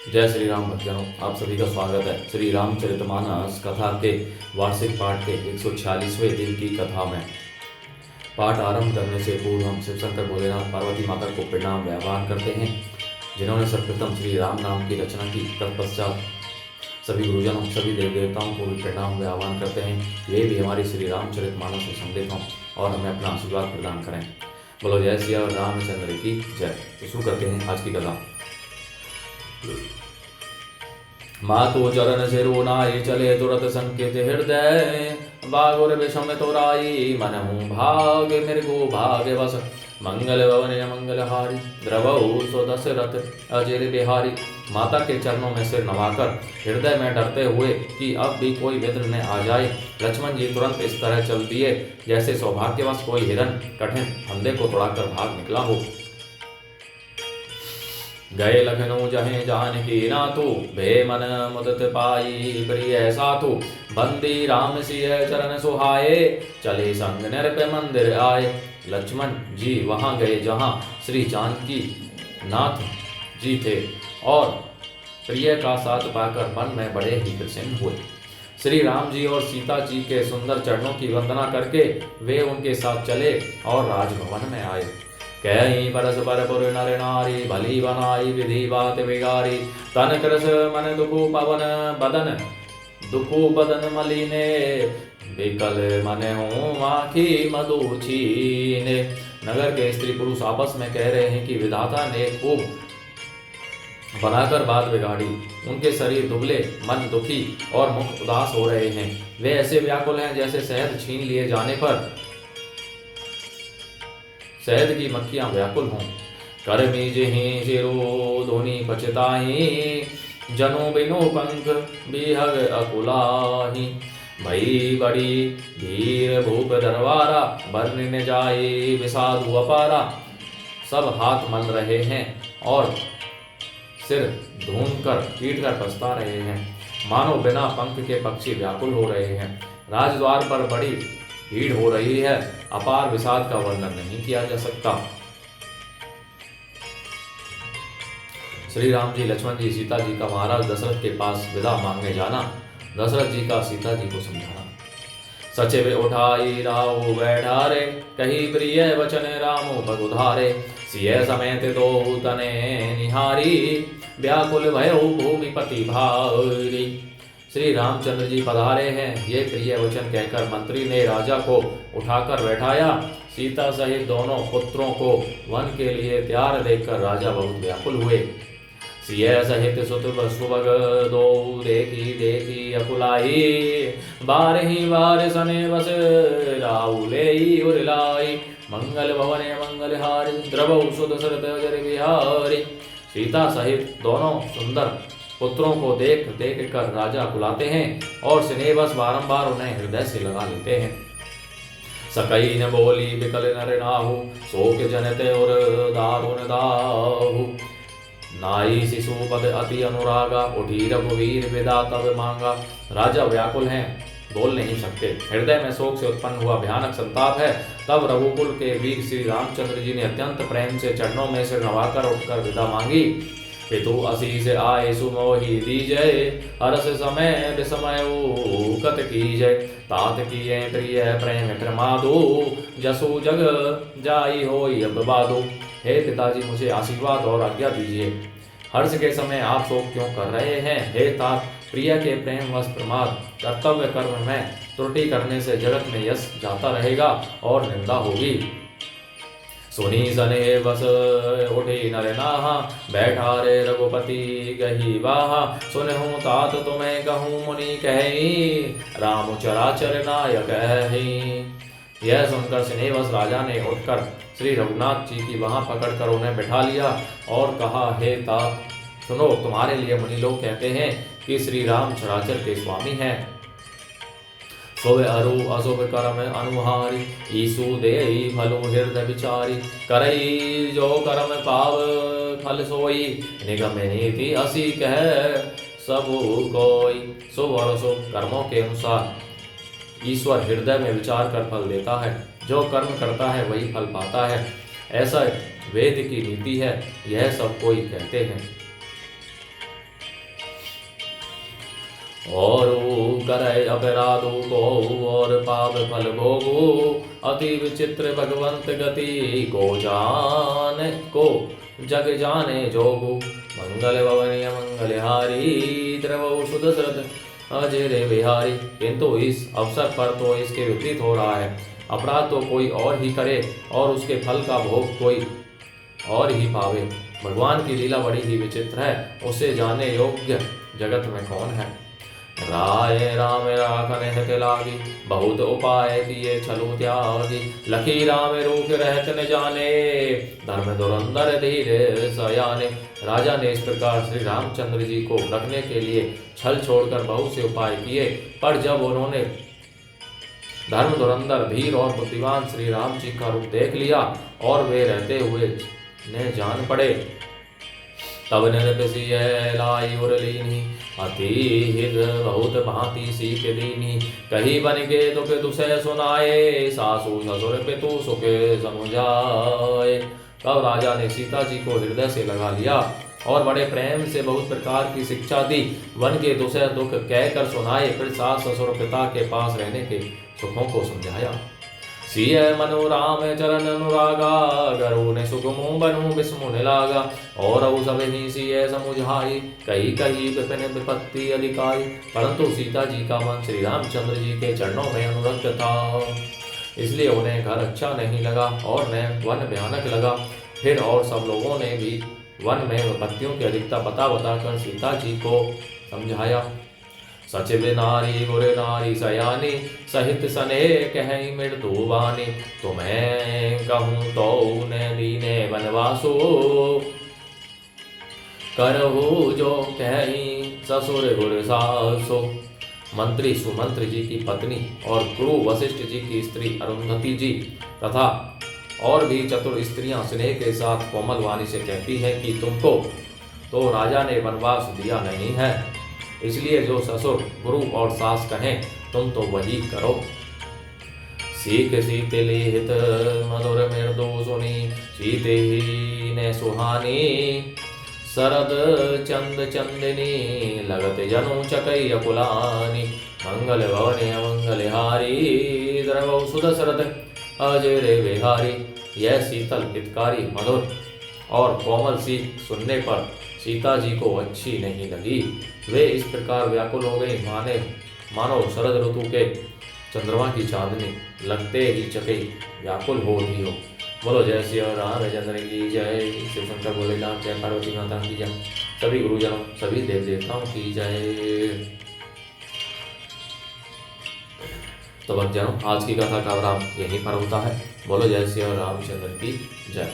जय श्री राम भक्तजनों, आप सभी का स्वागत है श्री रामचरितमानस कथा के वार्षिक पाठ के 146वें दिन की कथा में। पाठ आरंभ करने से पूर्व हम शिव शंकर भोलेनाथ पार्वती माता को प्रणाम आह्वान करते हैं, जिन्होंने सर्वप्रथम श्री राम नाम की रचना की। तत्पश्चात सभी गुरुजनों, सभी देव देवताओं को भी प्रणाम आह्वान करते हैं, वे भी हमारी श्री रामचरितमानस में सम्मिलित हों और हमें अपना आशीर्वाद प्रदान करें। बोलो जय श्री रामचंद्र की जय। तो शुरू करते हैं आज की कथा। मातु चरण सिरु नाई चले तुरत संकेत हृदय, बागुर विषम तोराई मनहु भाग मृगु भाग्य वस। मंगल भवन मंगलहारी द्रवऊ सो दशरथ अजर बिहारी। माता के चरणों में सिर नवाकर हृदय में डरते हुए कि अब भी कोई विघ्न न आ जाए, लक्ष्मण जी तुरंत इस तरह चल दिए जैसे सौभाग्यवश कोई हिरन कठिन फंदे को तोड़ाकर भाग निकला हो। गए लखनऊ जहे जानकी नाथु, भे मन मुदत पाई प्रिय साथु। बंदी राम सिय चरण सुहाए, चले संग नृप मंदिर आए। लक्ष्मण जी वहां गए जहां श्री जानकी नाथ जी थे और प्रिय का साथ पाकर मन में बड़े ही प्रसन्न हुए। श्री राम जी और सीता जी के सुंदर चरणों की वंदना करके वे उनके साथ चले और राजभवन में आए। कहीं परस्पर नर नारी, भली बनाई विधि बात बिगारी। तन कृस मन दुखु पवन बदन, दुखु बदन मलिने। विकल मन हूँ आखी मधु छीने। नगर के स्त्री पुरुष आपस में कह रहे हैं कि विधाता ने खूब बनाकर बात बिगाड़ी। उनके शरीर दुबले, मन दुखी और मुख उदास हो रहे हैं। वे ऐसे व्याकुल हैं जैसे शहद छीन लिए जाने पर शहद की मक्खियां व्याकुल हों। करमी जिहि शिरो धोनी पचताही, जनु बिनु पंख बिहग अकुलाही। भई बड़ी धीर भूप दरबारा, बरन न जाए विषादु अपारा। सब हाथ मल रहे हैं और सिर धून कर पीट कर पछता रहे हैं, मानो बिना पंख के पक्षी व्याकुल हो रहे हैं। राजद्वार पर बड़ी भीड़ हो रही है, अपार विषाद का वर्णन नहीं किया जा सकता। श्री राम जी, लक्ष्मण जी, सीता जी का महाराज दशरथ के पास विदा मांगने जाना। दशरथ जी का सीता जी को समझाना। सचिव उठाई राहु बैठारे, कही प्रिय वचन रामो पगुधारे। सिय समेत दो तने निहारी, व्याकुल भयो भूमिपति भारी। श्री रामचंद्र जी पधारे हैं, ये प्रिय वचन कहकर मंत्री ने राजा को उठाकर बैठाया। सीता सहित दोनों पुत्रों को वन के लिए तैयार देखकर राजा बहुत व्याकुल हुए। सिय सहित सुत सुभग दो देखी देखी अकुलाई। बारही बार सने बस राहुले उरलाई। मंगल भवन मंगलहारी, द्रवऊ सो दशरथ अजर बिहारी। सीता सहित दोनों सुंदर पुत्रों को देख देख कर राजा बुलाते हैं और स्नेहवश बारंबार उन्हें हृदय से लगा लेते हैं। सकई न बोली बिकल नर नाहु, शोक जनते और दारुण दाहु। नाई शिशु पद अति अनुरागा, उठी रघुवीर विदा तब मांगा। राजा व्याकुल हैं, बोल नहीं सकते, हृदय में शोक से उत्पन्न हुआ भयानक संताप है। तब रघुकुल के वीर श्री रामचंद्र जी ने अत्यंत प्रेम से चरणों में से नवाकर उठकर विदा मांगी। पितु असीस आए सुमोहि दीजय, हरस समय विस्मय कत कीजय। तात किए प्रिय प्रेम प्रमादो, जसु जग जाई होई अब बादो। हे पिताजी, मुझे आशीर्वाद और आज्ञा दीजिए। हर्ष के समय आप शोक क्यों कर रहे हैं? हे तात, प्रिय के प्रेम वश प्रमाद कर्तव्य कर्म में त्रुटि करने से जगत में यश जाता रहेगा और निंदा होगी। सुनी सने बस उठे नर नाहा, बैठा रे रघुपति गही वाहा। सुनहु तात तुम्हें कहूँ मुनि कही, राम चराचर नायक है। यह सुनकर स्नेहवश राजा ने उठकर श्री रघुनाथ जी की वहां पकड़कर उन्हें बैठा लिया और कहा, हे तात सुनो, तुम्हारे लिए मुनि लोग कहते हैं कि श्री राम चराचर के स्वामी हैं। शुभ अरु अशुभ कर्म अनुहारी, ईसु देई फलो हृदय विचारी। करई जो कर्म पाव फल सोई, निगम नीति असी कह सब कोई। शुभ और अशुभ कर्मों के अनुसार ईश्वर हृदय में विचार कर फल देता है। जो कर्म करता है वही फल पाता है, ऐसा वेद की नीति है, यह सब कोई कहते हैं। और करे अपराधो को और पाप फल भोगो। अति विचित्र भगवंत गति को जग जाने जोगु। मंगल भवनीय मंगलहारी द्रवौ सुदशरथ अजय रे बिहारी। किंतु इस अवसर पर तो इसके विपरीत हो रहा है। अपराध तो कोई और ही करे और उसके फल का भोग कोई और ही पावे। भगवान की लीला बड़ी ही विचित्र है, उसे जाने योग्य जगत में कौन है। राय राम राखन हित लागी, बहुत उपाय किए छलो त्यागी। लखी राम रूख रहत न जाने, धर्म धुरंधर धीरे सयाने। राजा ने इस प्रकार श्री रामचंद्र जी को रखने के लिए छल छोड़कर बहुत से उपाय किए, पर जब उन्होंने धर्म धुरंधर धीर और बुद्धिमान श्री राम जी का रूप देख लिया और वे रहते हुए ने जान पड़े, तब निर्पिसिय लाई उर लीनी। अति हित बहुत भांति सीख दीनी। कही बन के दुख तुसे सुनाए, सासु ससुर पितु सुख समुझाए। तब राजा ने सीता जी को हृदय से लगा लिया और बड़े प्रेम से बहुत प्रकार की शिक्षा दी। वन के दुसे दुख कहकर सुनाए, फिर सास ससुर पिता के पास रहने के सुखों को समझाया। सिय मनु राम चरण अनुरागा, गरु ने सुगमु बनु विस्मु लागा। और अब सब ही सिय समुझाई, कही कही विपिन विपत्ति अधिकाई। परंतु सीता जी का मन श्री रामचंद्र जी के चरणों में अनुरक्त था, इसलिए उन्हें घर अच्छा नहीं लगा और न वन भयानक लगा। फिर और सब लोगों ने भी वन में विपत्तियों की अधिकता बता बताकर सीता जी को समझाया। सचिव नारी बुरे नारी सयानी, सहित सने कहीं मृदु वानी। तुम्हें कहूँ तो ने दीने वनवासो, करहु जो कहीं ससुर गुर सासो। मंत्री सुमंत्र जी की पत्नी और गुरु वशिष्ठ जी की स्त्री अरुंधति जी तथा और भी चतुर स्त्रियां स्नेह के साथ कोमल वाणी से कहती है कि तुमको तो राजा ने वनवास दिया नहीं है, इसलिए जो ससुर गुरु और सास कहें तुम तो वही करो। सीख सीते लिहित मधुर मृदु सुनी, सीते ही ने सुहानी। शरद चंद चंदनी, लगत जनु चकई अकुलानी। मंगल भवने मंगलहारी, द्रवौ सुदशरथ अजय रे बिहारी। यह शीतल हितकारी मधुर और कोमल सीख सुनने पर सीता जी को अच्छी नहीं लगी। वे इस प्रकार व्याकुल हो गई मानो शरद ऋतु के चंद्रमा की चांदनी लगते ही चकई व्याकुल हो रही हो। बोलो जय श्री रामचंद्र की जय। शिव शंकर भोलेनाथ जय, पार्वती माता की जय, सभी गुरुजनों सभी देव देवताओं की जय। तो भक्तजनों, आज की कथा का विराम यहीं पर होता है। बोलो जय श्री रामचंद्र की जय।